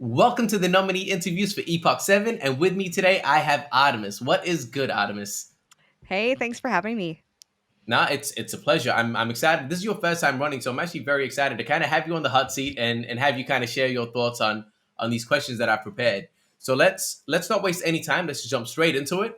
Welcome to the nominee interviews for Epoch 7, and with me today I have Artemis. What is good, Artemis? Hey, thanks for having me. Nah, it's a pleasure. I'm excited. This is your first time running, so I'm actually very excited to kind of have you on the hot seat and have you kind of share your thoughts on these questions that I prepared. So let's not waste any time. Let's just jump straight into it.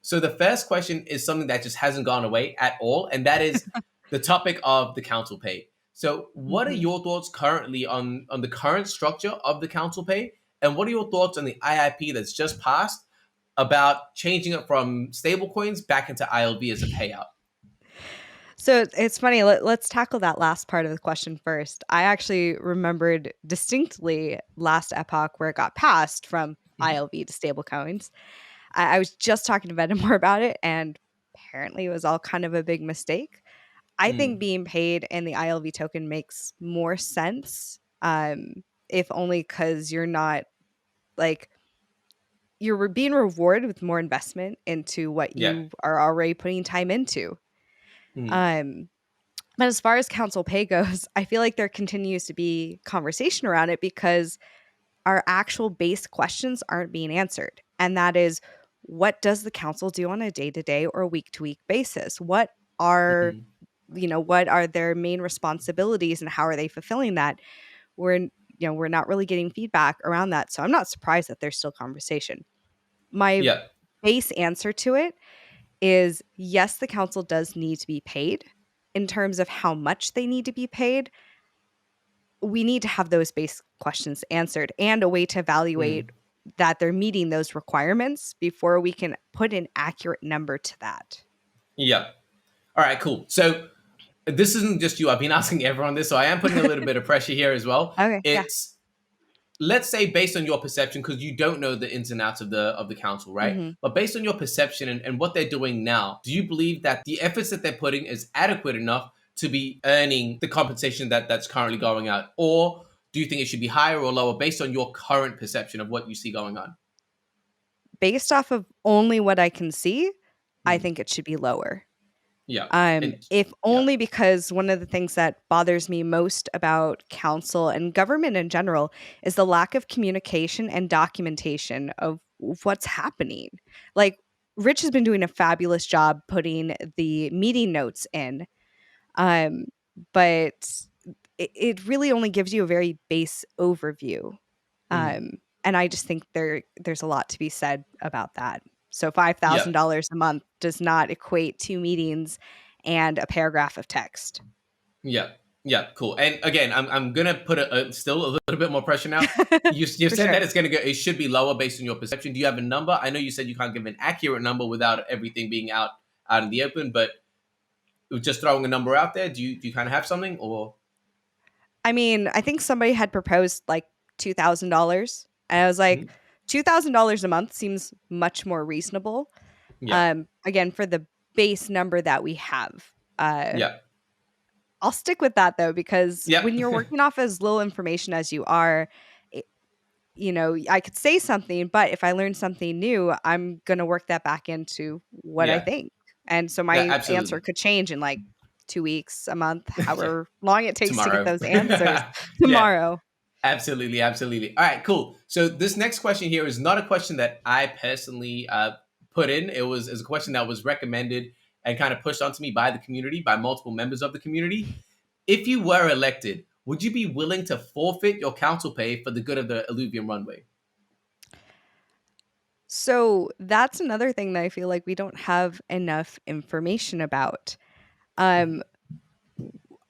So the first question is something that just hasn't gone away at all, and that is the topic of the council pay. So what are Mhm. your thoughts currently on the current structure of the council pay, and what are your thoughts on the IIP that's just passed about changing it from stablecoins back into ILV as a payout? So it's funny. Let's tackle that last part of the question first. I actually remembered distinctly last Epoch where it got passed from Mhm. ILV to stablecoins. I was just talking to Venom about it, and apparently it was all kind of a big mistake. I think Mm. being paid in the ILV token makes more sense, if only because you're not like being rewarded with more investment into what Yeah. you are already putting time into. Mm. Um, But as far as council pay goes, I feel like there continues to be conversation around it because our actual base questions aren't being answered. And that is, what does the council do on a day-to-day or week-to-week basis? Mm. What are their main responsibilities and how are they fulfilling that? We're not really getting feedback around that. So I'm not surprised that there's still conversation. My Yeah. base answer to it is yes, the council does need to be paid. In terms of how much they need to be paid, we need to have those base questions answered and a way to evaluate Mm. that they're meeting those requirements before we can put an accurate number to that. Yeah. All right, cool. So this isn't just you. I've been asking everyone this, so I am putting a little bit of pressure here as well. Okay, yeah. It's let's say based on your perception, because you don't know the ins and outs of the council, right? Mhm. But based on your perception and what they're doing now, do you believe that the efforts that they're putting is adequate enough to be earning the compensation that's currently going out? Or do you think it should be higher or lower based on your current perception of what you see going on? Based off of only what I can see, I Hmm. think it should be lower. Yeah. And If yeah. only because one of the things that bothers me most about council and government in general is the lack of communication and documentation of what's happening. Like, Rich has been doing a fabulous job putting the meeting notes in, um, but it really only gives you a very base overview. Mm. And I just think there's a lot to be said about that. So Yeah. $5,000 a month does not equate to meetings and a paragraph of text. Yeah, yeah, cool. And again, I'm gonna put still a little bit more pressure now. You For said sure. that it should be lower based on your perception. Do you have a number? I know you said you can't give an accurate number without everything being out in the open, but just throwing a number out there, do you kind of have something or? I mean, I think somebody had proposed like $2,000, and I was like, Mhm. $2,000 a month seems much more reasonable. Yeah, Again, for the base number that we have. yeah, I'll stick with that though, because yeah, when you're working off as little information as you are, I could say something, but if I learn something new, I'm gonna work that back into what I yeah. think. And so Yeah, my answer absolutely. could change in like 2 weeks, a month, Yeah, however long it takes to get tomorrow. those answers Yeah, tomorrow. absolutely, absolutely. All right, cool. So this next question here is not a question that I personally put in. It was a question that was recommended and kind of pushed onto me by the community, by multiple members of the community. If you were elected, would you be willing to forfeit your council pay for the good of the Illuvium runway? So that's another thing that I feel like we don't have enough information about. Um,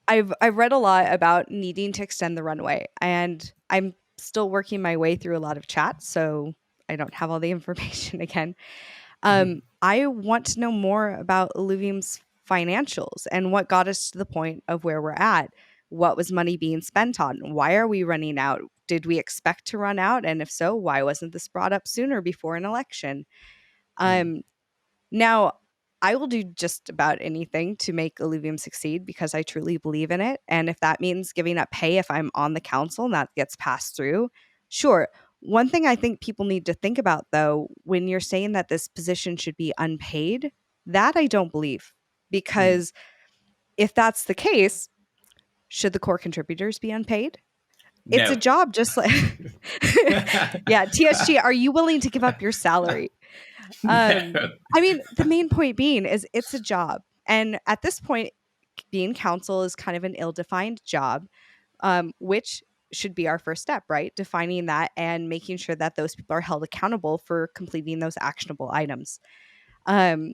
I've read a lot about needing to extend the runway, and I'm still working my way through a lot of chats, so I don't have all the information again. Mhm. I want to know more about Illuvium's financials and what got us to the point of where we're at. What was money being spent on? Why are we running out? Did we expect to run out? And if so, why wasn't this brought up sooner before an election? Mm. Um, Now, I will do just about anything to make Illuvium succeed because I truly believe in it. And if that means giving up pay if I'm on the council and that gets passed through, sure. One thing I think people need to think about, though, when you're saying that this position should be unpaid, that I don't believe. Mm. Because if that's the case, should the core contributors be unpaid? It's a No. job just like yeah, TSG, are you willing to give up your salary? No. I mean, the main point being is it's a job. And at this point, being counsel is kind of an ill-defined job, which should be our first step, right? Defining that and making sure that those people are held accountable for completing those actionable items. Um,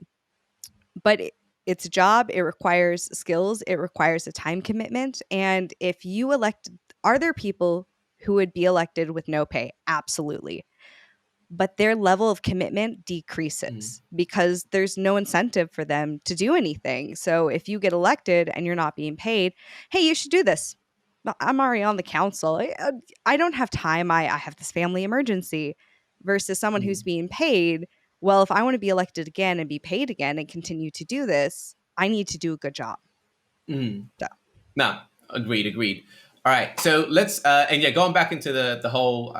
but it's a job, it requires skills, it requires a time commitment. And if you elect, are there people who would be elected with no pay? Absolutely, but their level of commitment Mm, decreases because there's no incentive for them to do anything. So if you get elected and you're not being paid, hey, you should do this. "Well, I'm already on the council. I don't have time. I have this family emergency." Versus someone who's mm, being paid. Well, if I want to be elected again and be paid again and continue to do this, I need to do a good job. mm. So No, agreed, agreed. All right, so let's and yeah, going back into the whole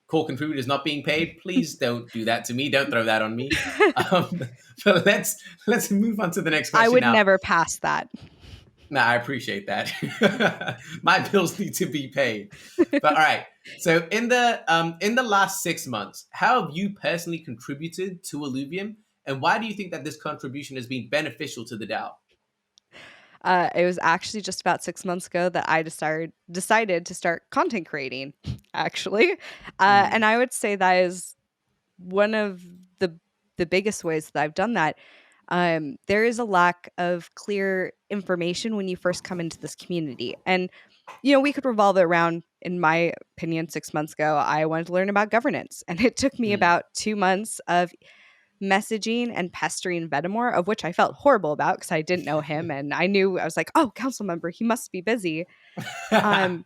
core contributors not being paid. Please don't do that to me. Don't throw that on me. Um, but let's move on to the next I question would now. never pass that. No, I appreciate that. My bills need to be paid. But all right. So in the last 6 months, how have you personally contributed to Illuvium, and why do you think that this contribution has been beneficial to the DAO? It was actually just about 6 months ago that I decided to start content creating, actually, and Mm, I would say that is one of the the biggest ways that I've done that. There is a lack of clear information when you first come into this community, and we could revolve it around. In my opinion, 6 months ago, I wanted to learn about governance, and it took me mm. about 2 months of messaging and pestering Vedamore, of which I felt horrible about because I didn't know him, and I was like, "Oh, council member, he must be busy." Um,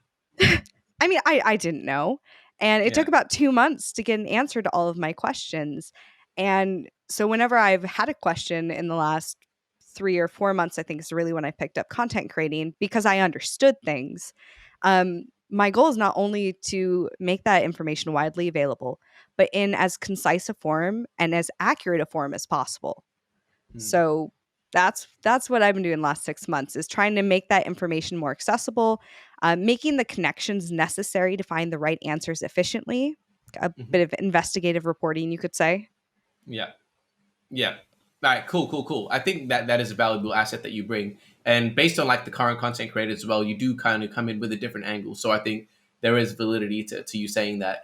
I mean, I didn't know, and it took Yeah. about 2 months to get an answer to all of my questions, and so whenever I've had a question in the last 3 or 4 months, I think is really when I picked up content creating because I understood things. My goal is not only to make that information widely available, but in as concise a form and as accurate a form as possible. Mm, So that's what I've been doing the last 6 months is trying to make that information more accessible, making the connections necessary to find the right answers efficiently. A mhm. bit of investigative reporting, you could say. Yeah. Yeah. All right. Cool. Cool. Cool. I think that that is a valuable asset that you bring, and based on like the current content creators as well, you do kind of come in with a different angle. So I think there is validity to you saying that.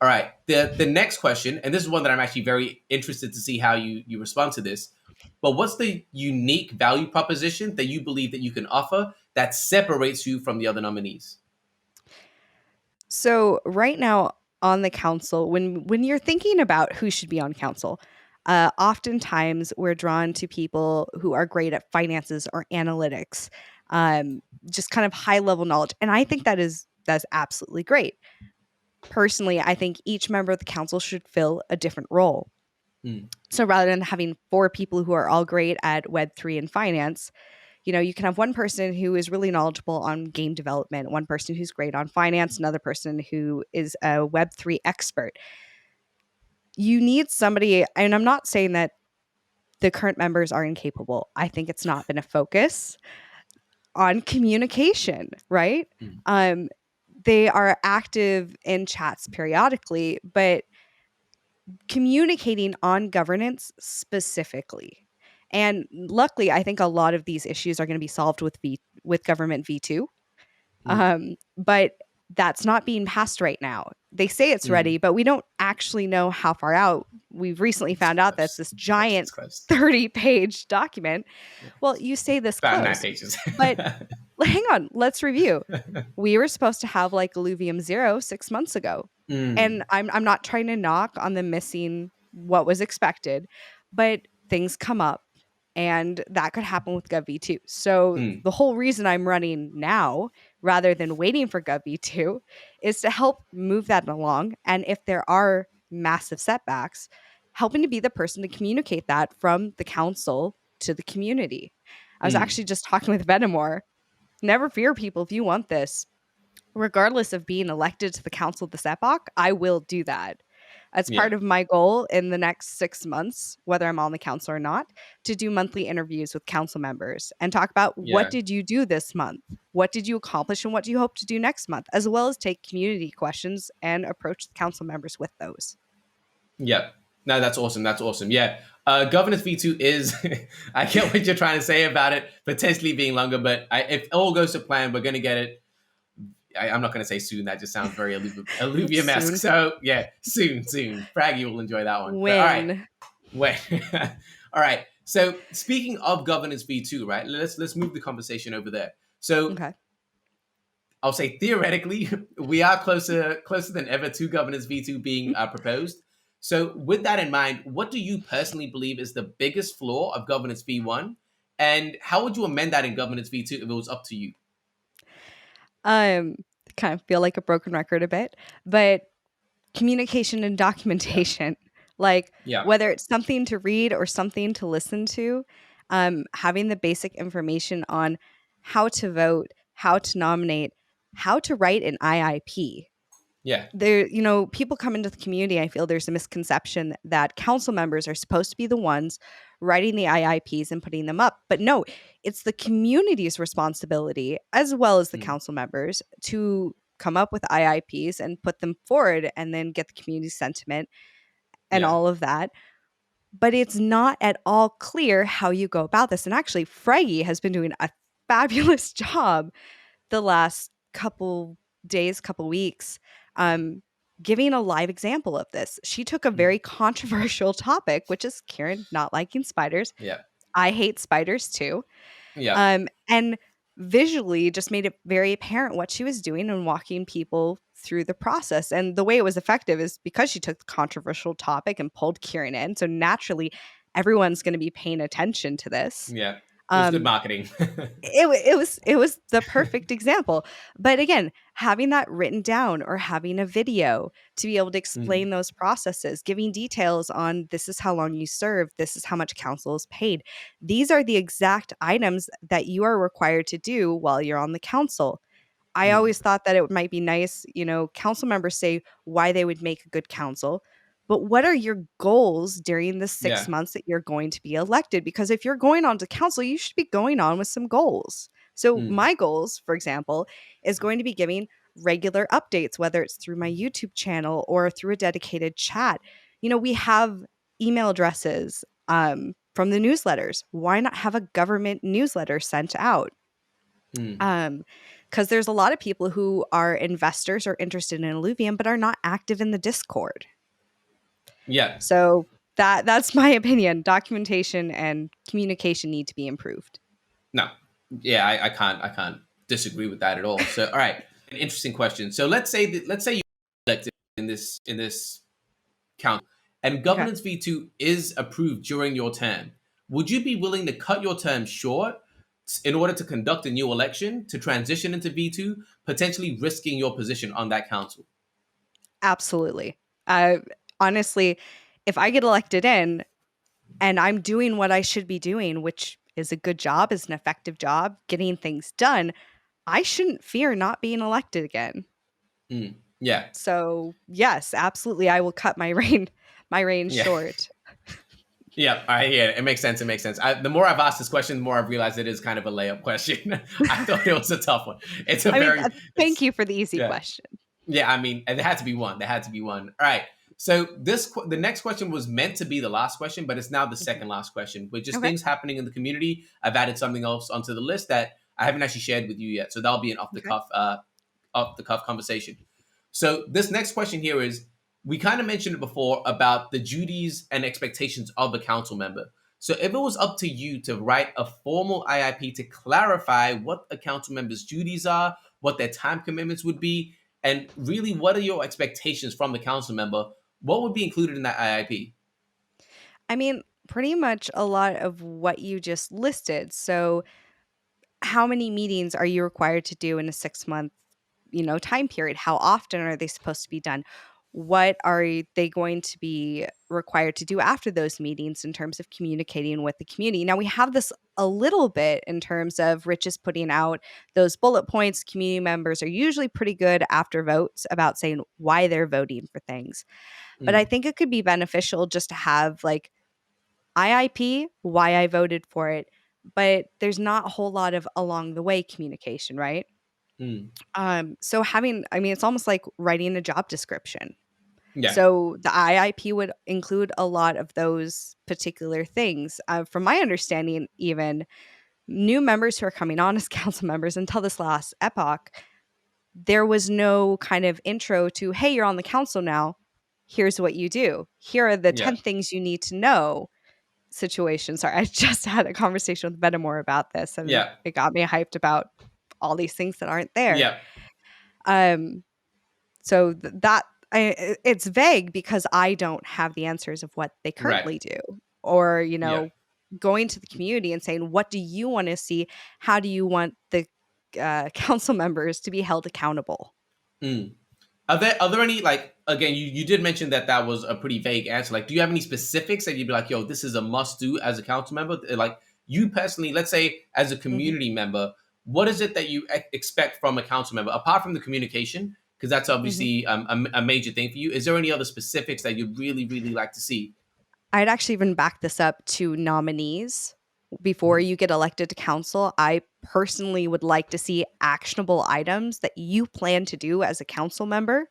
All right. The next question, and this is one that I'm actually very interested to see how you respond to this. But what's the unique value proposition that you believe that you can offer that separates you from the other nominees? So right now on the council, when you're thinking about who should be on council, oftentimes we're drawn to people who are great at finances or analytics, just kind of high level knowledge, and I think that's absolutely great. Personally, I think each member of the council should fill a different role. Mm, So rather than having four people who are all great at Web3 and finance, you can have one person who is really knowledgeable on game development, one person who's great on finance, another person who is a Web3 expert. You need somebody, and I'm not saying that the current members are incapable. I think it's not been a focus on communication, right? mm, Um, they are active in chats periodically, but communicating on governance specifically. And luckily, I think a lot of these issues are going to be solved with government V2. mm, But that's not being passed right now. They say it's mm. ready, but we don't actually know how far out. We've recently It's found out that it's close. this It's close. It's giant close. 30-page document. Yeah. Well, you say this About nine close, pages. but hang on, let's review. We were supposed to have like Illuvium 0 6 months ago. And Mm, I'm not trying to knock on the missing what was expected, but things come up and that could happen with GovV2. So mm, the whole reason I'm running now rather than waiting for GovV2 is to help move that along. And if there are massive setbacks, helping to be the person to communicate that from the council to the community. I was mm, actually just talking with Benamore. Never fear, people, if you want this, regardless of being elected to the council of this epoch, I will do that. As part Yeah. of my goal in the next 6 months, whether I'm on the council or not, to do monthly interviews with council members and talk about what Yeah. did you do this month? What did you accomplish and what do you hope to do next month? As well as take community questions and approach the council members with those. Yeah. No, that's awesome. That's awesome. Yeah. Governance V2 is, I get what you're trying to say about it potentially being longer, but if all goes to plan, we're going to get it. I'm not going to say soon. That just sounds very Illuvium-esque. Soon. So yeah, soon. Fraggy will enjoy that one. But all right, When? wait. All right. So speaking of governance V2, right? Let's move the conversation over there. So Okay. I'll say theoretically, we are closer than ever to governance V2 being proposed. So with that in mind, what do you personally believe is the biggest flaw of governance V1, and how would you amend that in governance V2 if it was up to you? Um, kind of feel like a broken record a bit, but communication and Yeah. documentation, like Yeah. whether it's something to read or something to listen to, having the basic information on how to vote, how to nominate, how to write an IIP. Yeah. People come into the community. I feel there's a misconception that council members are supposed to be the ones writing the IIPs and putting them up. But no, it's the community's responsibility, as well as the Mm. council members, to come up with IIPs and put them forward and then get the community sentiment and Yeah. all of that. But it's not at all clear how you go about this. And actually, Fraggy has been doing a fabulous job the last couple days, couple weeks, um, giving a live example of this. She took a Mm. very controversial topic, which is Karen not liking spiders. Yeah. I hate spiders too. Yeah. And visually just made it very apparent what she was doing and walking people through the process. And the way it was effective is because she took the controversial topic and pulled Kieran in. So naturally, everyone's going to be paying attention to this. Yeah. It was good Um, marketing. it was the perfect example. But again, having that written down or having a video to be able to Mm. explain those processes, giving details on this is how long you serve, this is how much council is paid. These are the exact items that you are required to do while you're on the council. I Mm. always thought that it might be nice, council members say why they would make a good council, but what are your goals during the six Yeah. months that you're going to be elected? Because if you're going on to council, you should be going on with some goals. So, Mm. my goals, for example, is going to be giving regular updates, whether it's through my YouTube channel or through a dedicated chat. We have email addresses from the newsletters. Why not have a government newsletter sent out? Mm. Um, because there's a lot of people who are investors or interested in Illuvium, but are not active in the Discord. Yeah. So that's my opinion. Documentation and communication need to be improved. No. Yeah, I can't disagree with that at all. So all right, an interesting question. So let's say you elected in this council and Okay. governance V2 is approved during your term. Would you be willing to cut your term short in order to conduct a new election to transition into V2, potentially risking your position on that council? Absolutely. Honestly, if I get elected in and I'm doing what I should be doing, which is a good job, is an effective job, getting things done, I shouldn't fear not being elected again. Mm. Yeah. So yes, absolutely, I will cut my reign Yeah. short. Yeah, I hear it. It makes sense. It makes sense. The more I've asked this question, the more I've realized it is kind of a layup question. I thought it was a tough one. It's a I mean, very, thank it's you for the easy yeah, question. yeah. I mean, and there had to be one. There had to be one. All right. So the next question was meant to be the last question, but it's now the Mhm. second last question. With just Okay. things happening in the community, I've added something else onto the list that I haven't actually shared with you yet. So that'll be an Okay. off the cuff conversation. So this next question here is we kind of mentioned it before about the duties and expectations of a council member. So if it was up to you to write a formal IIP to clarify what a council member's duties are, what their time commitments would be, and really what are your expectations from the council member, what would be included in that IIP? I mean, pretty much a lot of what you just listed. So, how many meetings are you required to do in a 6 month, time period? How often are they supposed to be done? what are they going to be required to do after those meetings in terms of communicating with the community? Now, we have this a little bit in terms of Rich is putting out those bullet points. Community members are usually pretty good after votes about saying why they're voting for things. But I Mm, think it could be beneficial just to have like IIP, why I voted for it, but there's not a whole lot of along the way communication, right? mm. So having, I mean, it's almost like writing a job description. Yeah, So the IIP would include a lot of those particular things. From my understanding, even new members who are coming on as council members until this last epoch, there was no kind of intro to, hey, you're on the council now. Here's what you do. Here are the yeah, 10 things you need to know situation. Sorry, I just had a conversation with Benamor about this and yeah, it got me hyped about all these things that aren't there. yeah. Um, so it's vague because I don't have the answers of what they Right. currently do, or Yeah. going to the community and saying, "What do you want to see? How do you want the council members to be held accountable?" Mm. Are there any, like, again, you did mention that that was a pretty vague answer. Like, do you have any specifics that you'd be like, yo, this is a must do as a council member? Like, you personally, let's say as a Mhm, community member, what is it that you expect from a council member apart from the communication? Because that's mhm. obviously a major thing for you. Is there any other specifics that you'd really, really like to see? I'd actually even back this up to nominees. Before Mhm. you get elected to council, I personally would like to see actionable items that you plan to do as a council member.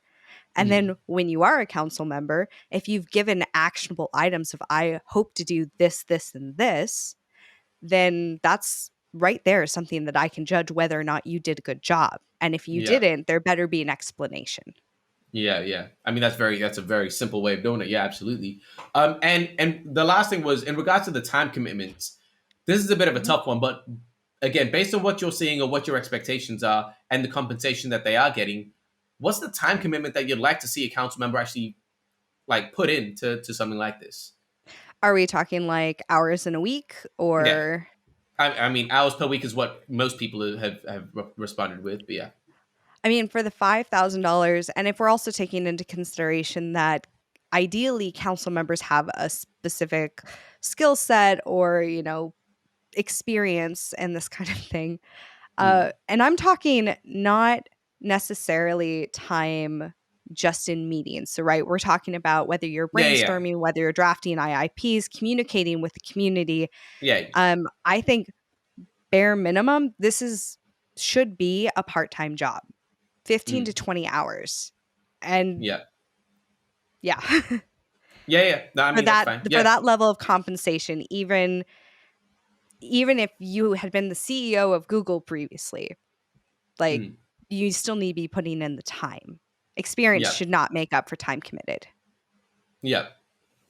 And Mm. then when you are a council member, if you've given actionable items of I hope to do this, this, and this, then that's right there something that I can judge whether or not you did a good job. And if you Yeah. didn't, there better be an explanation. Yeah, yeah. I mean, that's a very simple way of doing it. Yeah, absolutely. And the last thing was in regards to the time commitments. This is a bit of a Mhm. tough one, but again, based on what you're seeing or what your expectations are and the compensation that they are getting, what's the time commitment that you'd like to see a council member actually like put into to something like this? Are we talking like hours in a week Yeah, or I mean, hours per week is what most people have responded with, but yeah. I mean, for the $5,000, and if we're also taking into consideration that ideally council members have a specific skill set or, experience and this kind of thing. Mm. And I'm talking not necessarily time just in meetings. So, right, we're talking about whether you're Yeah, yeah, brainstorming, whether you're drafting IIPs, communicating with the community. yeah. I think bare minimum, this is should be a part-time job. 15 to Mm. 20 hours. And Yeah, yeah, yeah, yeah. No, I for mean that's that fine. for Yeah. that level of compensation, even if you had been the CEO of Google previously, like Mm. you still need to be putting in the time. Experience Yeah. should not make up for time committed. Yeah.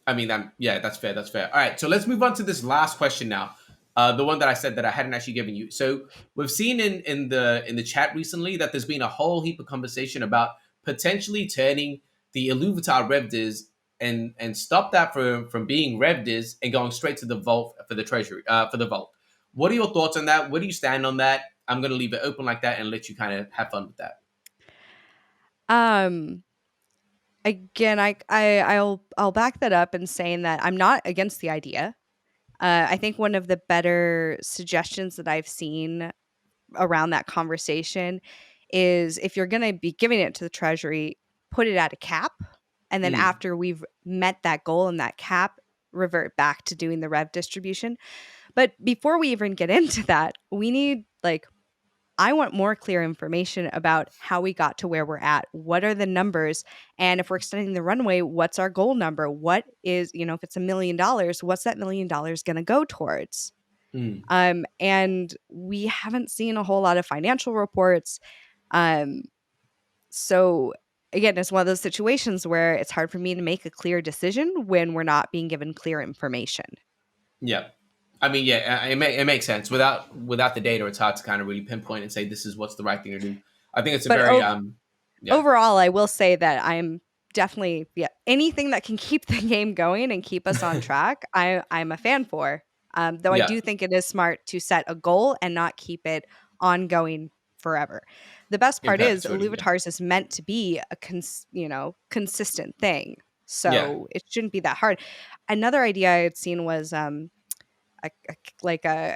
I mean, yeah, that's fair. That's fair. All right, so let's move on to this last question now. The one that I said that I hadn't actually given you. So we've seen in the chat recently that there's been a whole heap of conversation about potentially turning the Illuvitar Revdis and stop that from being Revdis and going straight to the vault for the treasury for the vault. What are your thoughts on that? Where do you stand on that? I'm going to leave it open like that and let you kind of have fun with that. Um Again, I'll back that up in saying that I'm not against the idea. I think one of the better suggestions that I've seen around that conversation is if you're going to be giving it to the treasury, put it at a cap, and then Mm, after we've met that goal and that cap, revert back to doing the rev distribution. But before we even get into that, we need like I want more clear information about how we got to where we're at. What are the numbers? And if we're extending the runway, what's our goal number? What is, if it's $1 million, what's that $1 million going to go towards? mm, And we haven't seen a whole lot of financial reports. Um, so again, it's one of those situations where it's hard for me to make a clear decision when we're not being given clear information. yeah. I mean, yeah, it makes sense. Without the data, it's hard to kind of really pinpoint and say this is what's the right thing to do. I think it's a But very yeah, overall, I will say that I'm definitely anything that can keep the game going and keep us on track. I'm a fan for. Though I yeah, do think it is smart to set a goal and not keep it ongoing forever. The best In part is perpetuity, yeah. Illuvatars is meant to be a consistent thing. Yeah. So it shouldn't be that hard. Another idea I had seen was a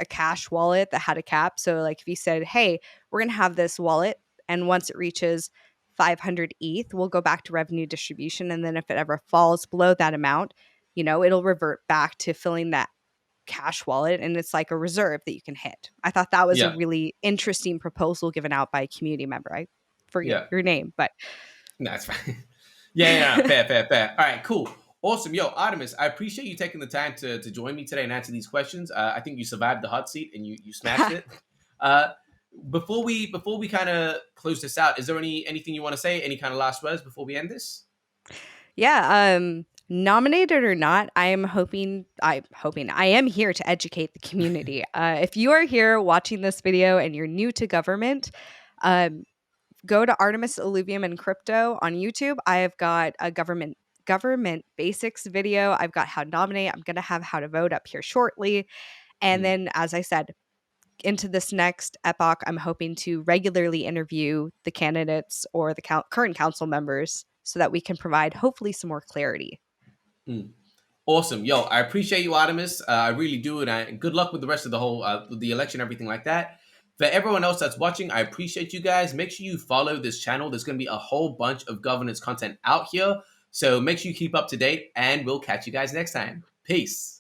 cash wallet that had a cap. So like if you said, "Hey, we're going to have this wallet and once it reaches 500 ETH, we'll go back to revenue distribution and then if it ever falls below that amount, it'll revert back to filling that cash wallet and it's like a reserve that you can hit." I thought that was a Yeah. really interesting proposal given out by a community member. I forget Yeah. your name, but No, it's fine. Yeah. Fair, fair, fair. All right, cool. Awesome. Yo, Artemis, I appreciate you taking the time to join me today and answer these questions. I think you survived the hot seat and you smashed it. Uh, before we kind of close this out, is there anything you want to say? Any kind of last words before we end this? yeah, nominated or not, I am here to educate the community. If you are here watching this video and you're new to government, um, go to Artemis, Illuvium, and Crypto on YouTube. I have got a government basics video. I've got how to nominate. I'm gonna have how to vote up here shortly. And Mm, then, as I said, into this next epoch, I'm hoping to regularly interview the candidates or the current council members so that we can provide hopefully some more clarity. mm. Awesome. Yo, I appreciate you, Artemis. I really do. And good luck with the rest of with the election, everything like that. For everyone else that's watching, I appreciate you guys. Make sure you follow this channel. There's going to be a whole bunch of governance content out here. So make sure you keep up to date and we'll catch you guys next time. Peace.